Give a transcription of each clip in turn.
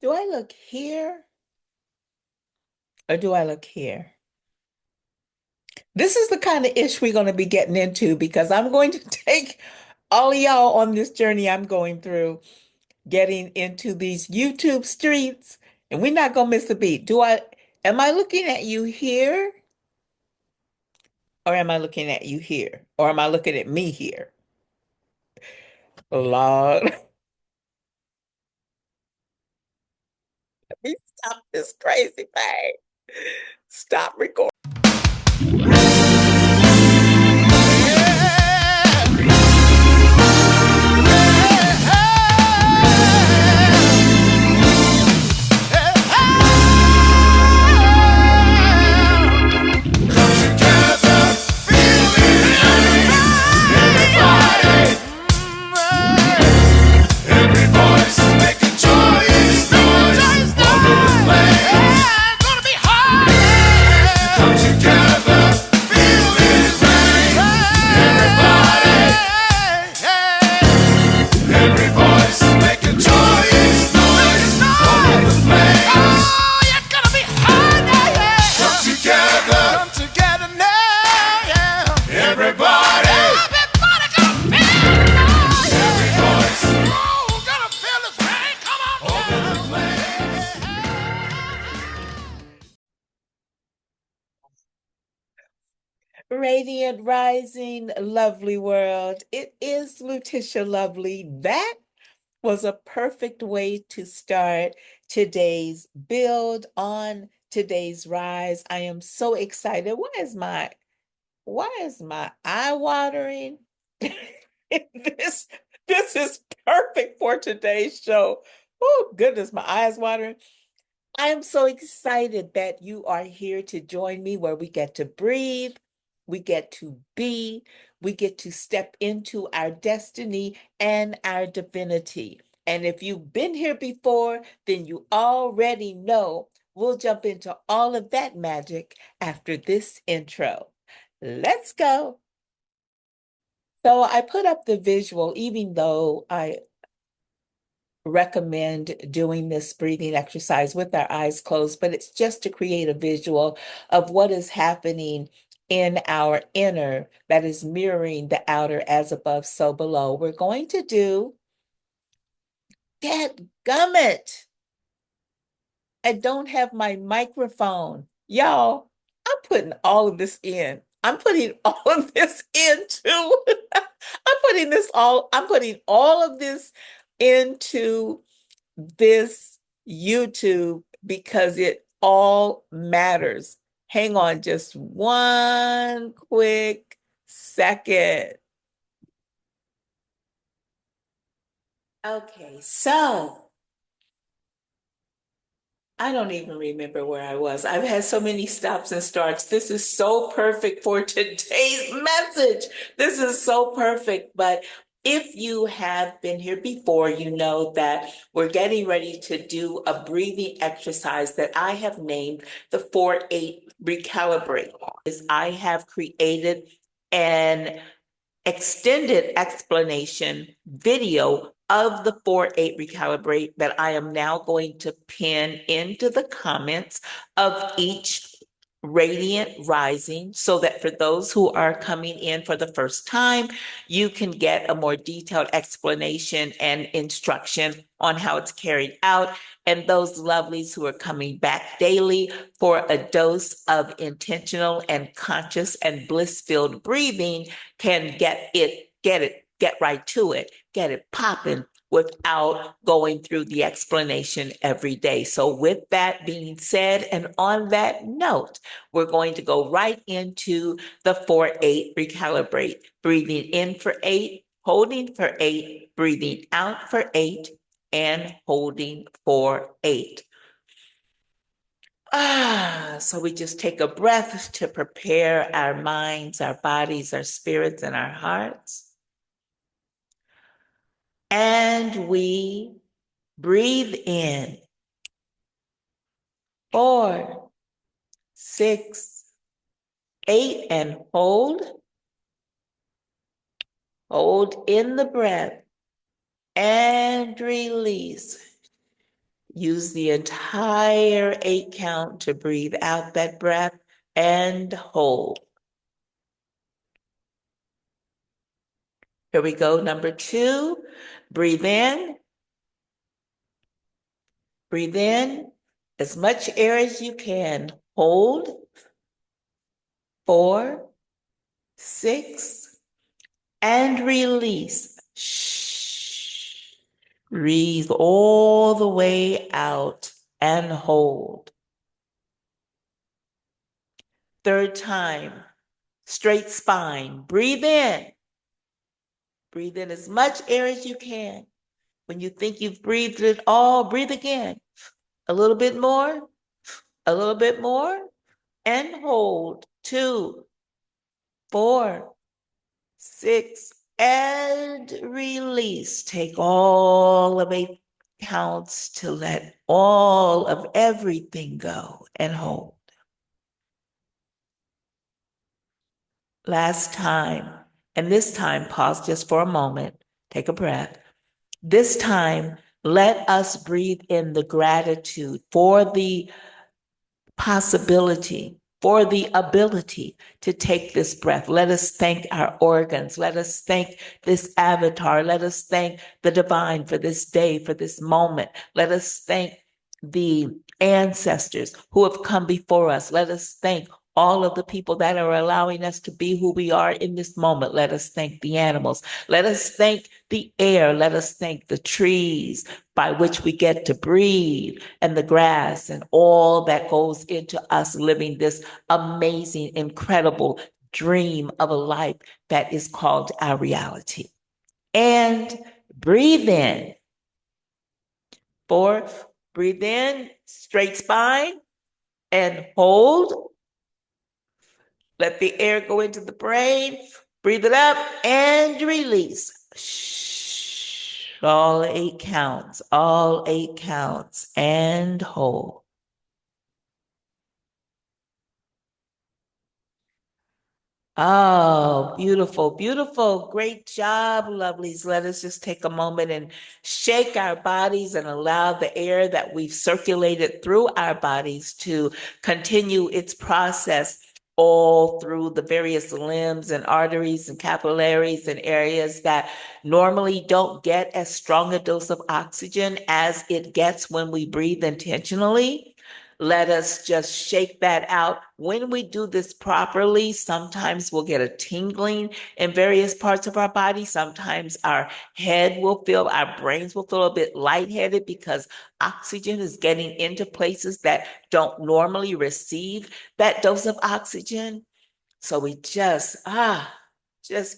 Do I look here or do I look here? This is the kind of ish we're going to be getting into because I'm going to take all of y'all on this journey I'm going through, getting into these YouTube streets, and we're not going to miss a beat. Am I looking at you here or am I looking at you here? Or am I looking at me here? Lord, let me stop this crazy thing. Stop recording. Radiant Rising, lovely world. It is Lutisha Lovely. That was a perfect way to start today's build on today's rise. I am so excited. Why is my eye watering? This this is perfect for today's show. Oh goodness, my eyes watering. I am so excited that you are here to join me where we get to breathe, we get to be, we get to step into our destiny and our divinity. And if you've been here before, then you already know we'll jump into all of that magic after this intro. Let's go. So I put up the visual, even though I recommend doing this breathing exercise with our eyes closed, but it's just to create a visual of what is happening in our inner that is mirroring the outer as above, so below. We're going to do Dadgummit. I don't have my microphone. Y'all, I'm putting all of this in. I'm putting all of this into I'm putting all of this into this YouTube because it all matters. Hang on just one quick second. Okay, so I don't even remember where I was. I've had so many stops and starts. This is so perfect for today's message. This is so perfect. But if you have been here before, you know that we're getting ready to do a breathing exercise that I have named the 4-8 recalibrate. I have created an extended explanation video of the 4-8 recalibrate that I am now going to pin into the comments of each Radiant Rising so that for those who are coming in for the first time, you can get a more detailed explanation and instruction on how it's carried out. And those lovelies who are coming back daily for a dose of intentional and conscious and bliss-filled breathing can get right to it, get it popping without going through the explanation every day. So with that being said, and on that note, we're going to go right into the 4-8 recalibrate, breathing in for 8, holding for 8, breathing out for 8, and holding for 8. So we just take a breath to prepare our minds, our bodies, our spirits, and our hearts. And we breathe in 4, 6, 8, and hold. Hold in the breath and release. Use the entire 8 count to breathe out that breath and hold. Here we go. Number 2, breathe in. Breathe in as much air as you can. Hold. 4, 6, and release. Shh. Breathe all the way out and hold. 3rd time, straight spine. Breathe in. Breathe in as much air as you can. When you think you've breathed it all, breathe again. A little bit more, a little bit more, and hold. 2, 4, 6, and release. Take all of 8 counts to let all of everything go and hold. Last time, and this time, pause just for a moment, take a breath. This time, let us breathe in the gratitude for the possibility, for the ability to take this breath. Let us thank our organs. Let us thank this avatar. Let us thank the divine for this day, for this moment. Let us thank the ancestors who have come before us. Let us thank all of the people that are allowing us to be who we are in this moment. Let us thank the animals. Let us thank the air. Let us thank the trees by which we get to breathe, and the grass, and all that goes into us living this amazing, incredible dream of a life that is called our reality. And breathe in. 4, breathe in, straight spine, and hold. Let the air go into the brain. Breathe it up and release. Shh. All 8 counts, and hold. Oh, beautiful, beautiful. Great job, lovelies. Let us just take a moment and shake our bodies and allow the air that we've circulated through our bodies to continue its process all through the various limbs and arteries and capillaries and areas that normally don't get as strong a dose of oxygen as it gets when we breathe intentionally. Let us just shake that out. When we do this properly, sometimes we'll get a tingling in various parts of our body. Sometimes our head will feel, our brains will feel a bit lightheaded because oxygen is getting into places that don't normally receive that dose of oxygen. So we just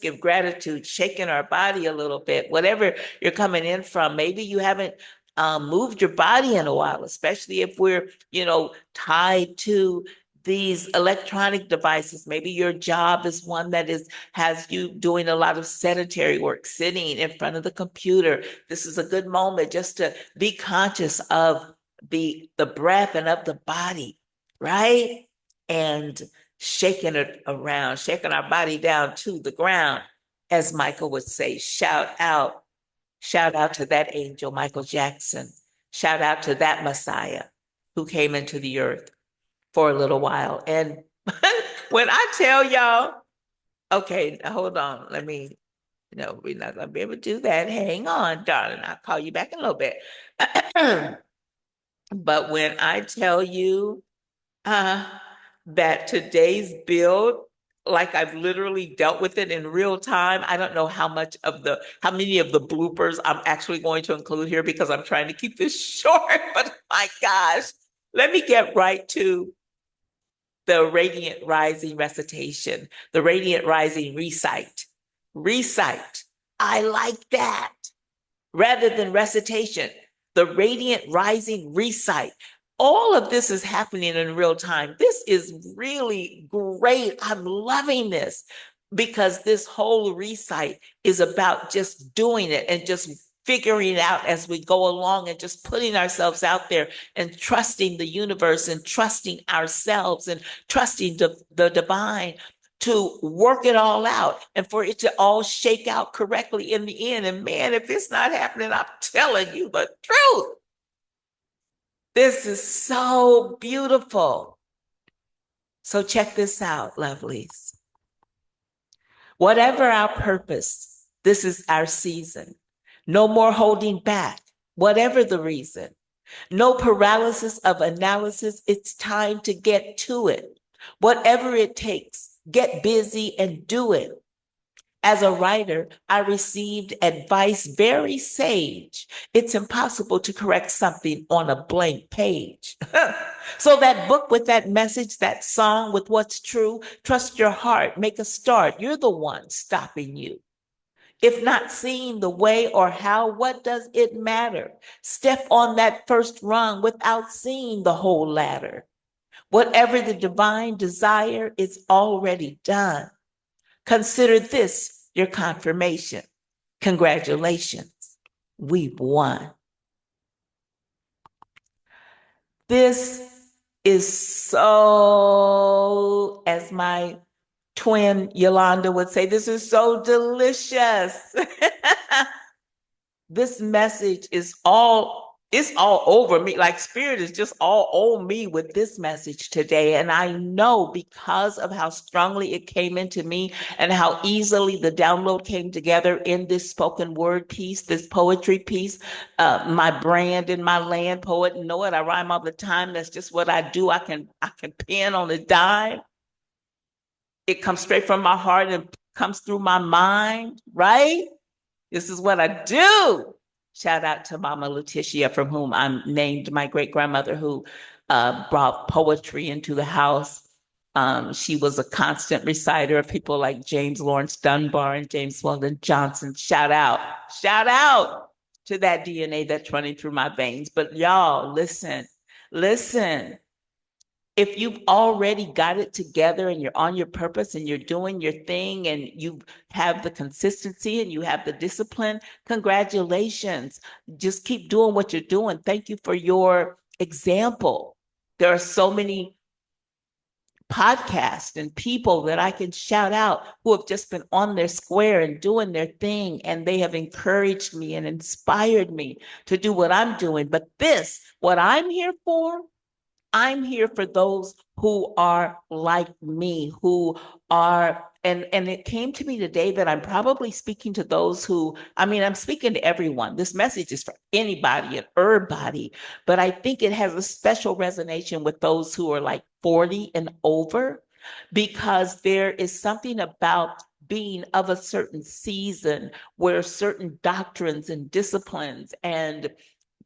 give gratitude, shaking our body a little bit, whatever you're coming in from. Maybe you haven't moved your body in a while, especially if we're, tied to these electronic devices. Maybe your job is one that has you doing a lot of sedentary work, sitting in front of the computer. This is a good moment just to be conscious of the breath and of the body, right? And shaking it around, shaking our body down to the ground, as Michael would say. Shout out to that angel, Michael Jackson. Shout out to that Messiah who came into the earth for a little while. And when I tell y'all, okay, hold on, we're not gonna be able to do that. Hang on, darling. I'll call you back in a little bit. But when I tell you that today's build, like I've literally dealt with it in real time. I don't know how many of the bloopers I'm actually going to include here because I'm trying to keep this short, but my gosh, let me get right to the Radiant Rising recitation, the Radiant Rising recite. Recite. I like that. Rather than recitation, the Radiant Rising recite. All of this is happening in real time. This is really great. I'm loving this because this whole recite is about just doing it and just figuring it out as we go along and just putting ourselves out there and trusting the universe and trusting ourselves and trusting the divine to work it all out and for it to all shake out correctly in the end. And man, if it's not happening, I'm telling you the truth. This is so beautiful. So check this out, lovelies. Whatever our purpose, this is our season. No more holding back, whatever the reason. No paralysis of analysis. It's time to get to it. Whatever it takes, get busy and do it. As a writer, I received advice very sage. It's impossible to correct something on a blank page. So that book with that message, that song with what's true, trust your heart, make a start. You're the one stopping you. If not seeing the way or how, what does it matter? Step on that first rung without seeing the whole ladder. Whatever the divine desire is already done. Consider this your confirmation. Congratulations, we've won. This is so, as my twin Yolanda would say, this is so delicious. This message is it's all over me. Like spirit is just all on me with this message today. And I know because of how strongly it came into me and how easily the download came together in this spoken word piece, this poetry piece, my brand in my land, poet, know it. I rhyme all the time. That's just what I do. I can pen on a dime. It comes straight from my heart and comes through my mind, right? This is what I do. Shout out to Mama Letitia, from whom I'm named my great grandmother, who brought poetry into the house. She was a constant reciter of people like James Lawrence Dunbar and James Weldon Johnson. Shout out to that DNA that's running through my veins. But y'all, listen. If you've already got it together and you're on your purpose and you're doing your thing and you have the consistency and you have the discipline, congratulations. Just keep doing what you're doing. Thank you for your example. There are so many podcasts and people that I can shout out who have just been on their square and doing their thing, and they have encouraged me and inspired me to do what I'm doing. But what I'm here for, I'm here for those who are like me, who are, and it came to me today that I'm probably speaking to those who, I'm speaking to everyone. This message is for anybody and everybody, but I think it has a special resonance with those who are like 40 and over, because there is something about being of a certain season where certain doctrines and disciplines and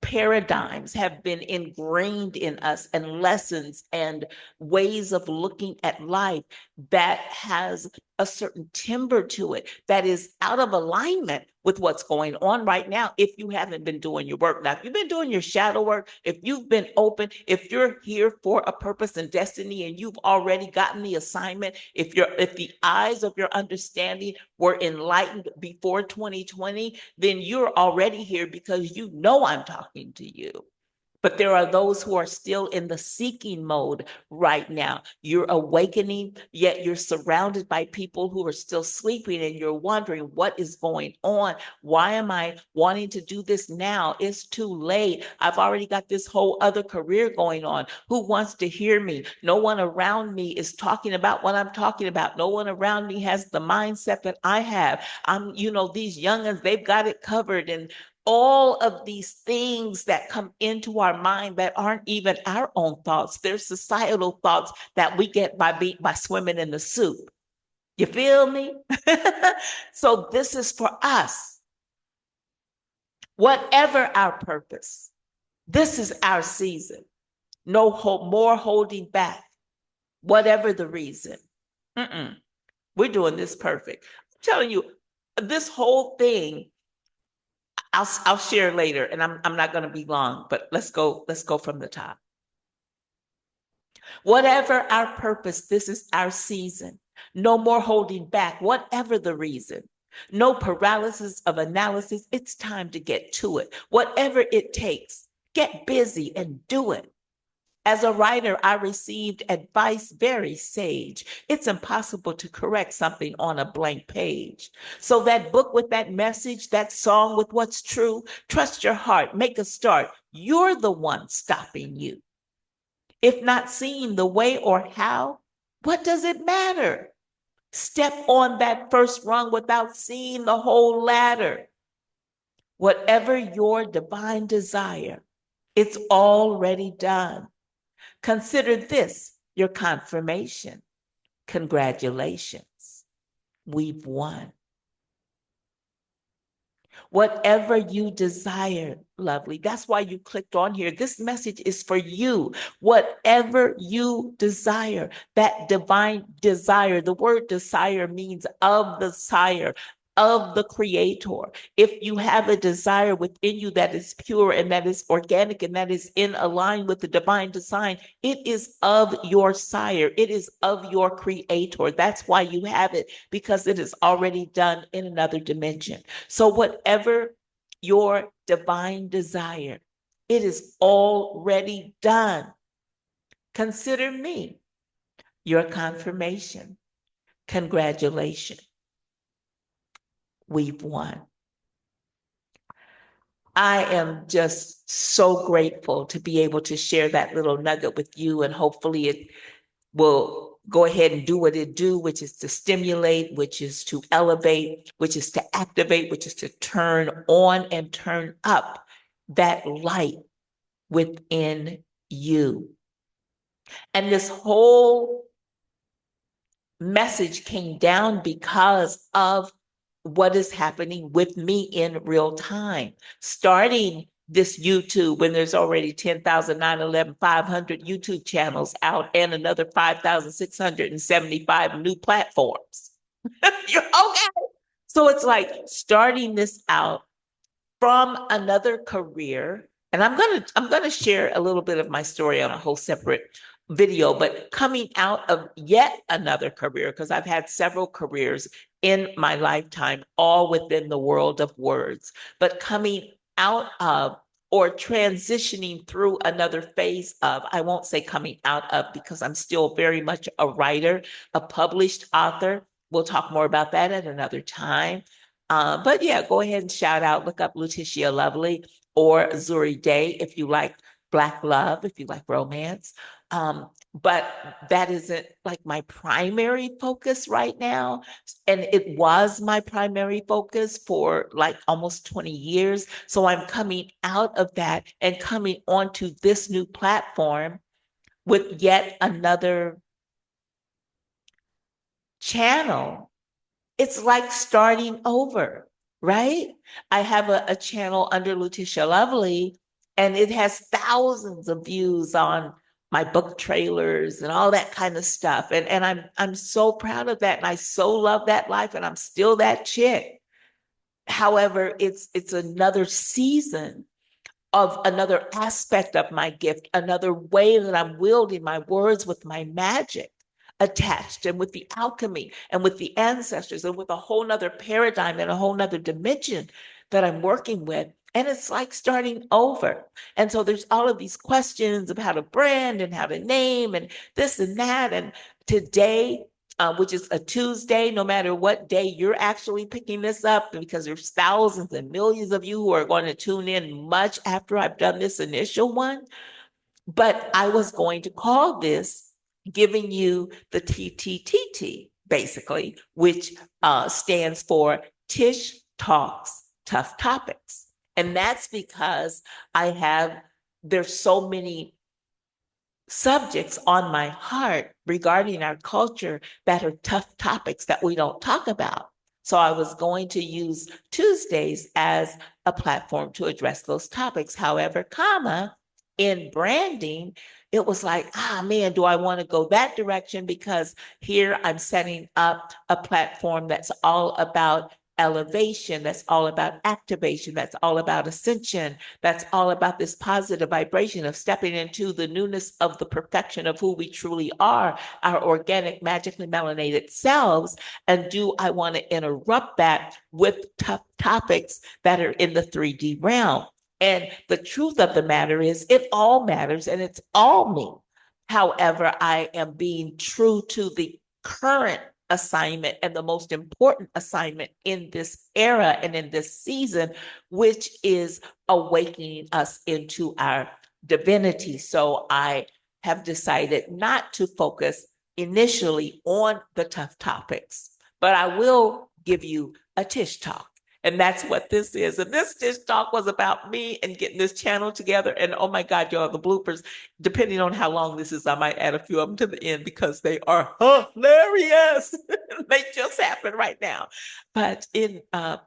paradigms have been ingrained in us, and lessons and ways of looking at life that has a certain timber to it that is out of alignment with what's going on right now. If you haven't been doing your work, now if you've been doing your shadow work, if you've been open, if you're here for a purpose and destiny and you've already gotten the assignment, if the eyes of your understanding were enlightened before 2020, then you're already here because you know I'm talking to you. But there are those who are still in the seeking mode right now. You're awakening, yet you're surrounded by people who are still sleeping, and you're wondering what is going on. Why am I wanting to do this now? It's too late. I've already got this whole other career going on. Who wants to hear me? No one around me is talking about what I'm talking about. No one around me has the mindset that I have. These youngins, they've got it covered, and all of these things that come into our mind that aren't even our own thoughts. They're societal thoughts that we get by swimming in the soup. You feel me? So this is for us. Whatever our purpose, this is our season. No more holding back. Whatever the reason. We're doing this perfect. I'm telling you, this whole thing, I'll share later, and I'm not going to be long, but let's go from the top. Whatever our purpose, this is our season. No more holding back, whatever the reason. No paralysis of analysis. It's time to get to it. Whatever it takes, get busy and do it. As a writer, I received advice very sage. It's impossible to correct something on a blank page. So that book with that message, that song with what's true, trust your heart, make a start. You're the one stopping you. If not seeing the way or how, what does it matter? Step on that first rung without seeing the whole ladder. Whatever your divine desire, it's already done. Consider this your confirmation. Congratulations, we've won. Whatever you desire, lovely. That's why you clicked on here. This message is for you. Whatever you desire, that divine desire, the word desire means of the sire, of the creator. If you have a desire within you that is pure and that is organic and that is in align with the divine design, it is of your sire. It is of your creator. That's why you have it, because it is already done in another dimension. So whatever your divine desire, it is already done. Consider me your confirmation. Congratulations. We've won. I am just so grateful to be able to share that little nugget with you, and hopefully it will go ahead and do what it do, which is to stimulate, which is to elevate, which is to activate, which is to turn on and turn up that light within you. And this whole message came down because of what is happening with me in real time. Starting this YouTube when there's already 10,000, 911, 500 YouTube channels out and another 5,675 new platforms. You're okay. So it's like starting this out from another career. And I'm gonna share a little bit of my story on a whole separate video, but coming out of yet another career, because I've had several careers in my lifetime, all within the world of words, but coming out of or transitioning through another phase of, I won't say coming out of because I'm still very much a writer, a published author. We'll talk more about that at another time. But yeah, go ahead and shout out, look up Letitia Lovely or Zuri Day if you like Black love, if you like romance. But that isn't like my primary focus right now. And it was my primary focus for like almost 20 years. So I'm coming out of that and coming onto this new platform with yet another channel. It's like starting over, right? I have a channel under Letitia Lovely, and it has thousands of views on my book trailers and all that kind of stuff. And I'm so proud of that. And I so love that life, and I'm still that chick. However, it's another season of another aspect of my gift, another way that I'm wielding my words with my magic attached and with the alchemy and with the ancestors and with a whole nother paradigm and a whole nother dimension that I'm working with. And it's like starting over. And so there's all of these questions of how to brand and how to name and this and that. And today, which is a Tuesday, no matter what day you're actually picking this up, because there's thousands and millions of you who are going to tune in much after I've done this initial one. But I was going to call this giving you the TTTT, basically, which stands for Tish Talks Tough Topics. And that's because there's so many subjects on my heart regarding our culture that are tough topics that we don't talk about. So I was going to use Tuesdays as a platform to address those topics. However, in branding, it was like, man, do I want to go that direction? Because here I'm setting up a platform that's all about elevation, that's all about activation, that's all about ascension, that's all about this positive vibration of stepping into the newness of the perfection of who we truly are, our organic, magically melanated selves. And do I want to interrupt that with tough topics that are in the 3D realm? And the truth of the matter is, it all matters and it's all me. However, I am being true to the current assignment and the most important assignment in this era and in this season, which is awakening us into our divinity. So I have decided not to focus initially on the tough topics, but I will give you a Tish Talk. And that's what this is. And this Tish Talk was about me and getting this channel together. And oh my God, y'all, the bloopers, depending on how long this is, I might add a few of them to the end because they are hilarious. They just happened right now. But I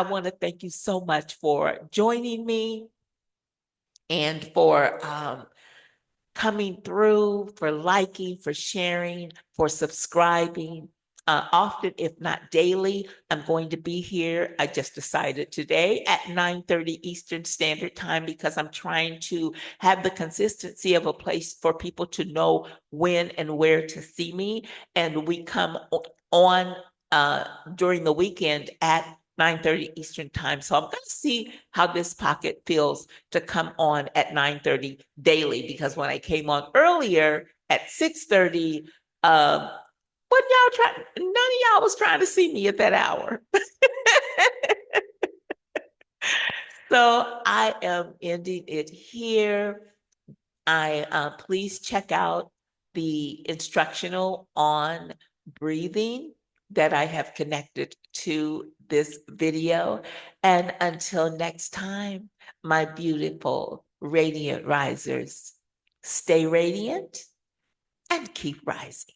want to thank you so much for joining me and for coming through, for liking, for sharing, for subscribing. Often, if not daily, I'm going to be here. I just decided today at 9:30 Eastern Standard Time because I'm trying to have the consistency of a place for people to know when and where to see me. And we come on during the weekend at 9:30 Eastern Time. So I'm going to see how this pocket feels to come on at 9:30 daily, because when I came on earlier at 6:30, what y'all trying? None of y'all was trying to see me at that hour. So I am ending it here. Please check out the instructional on breathing that I have connected to this video. And until next time, my beautiful radiant risers, stay radiant and keep rising.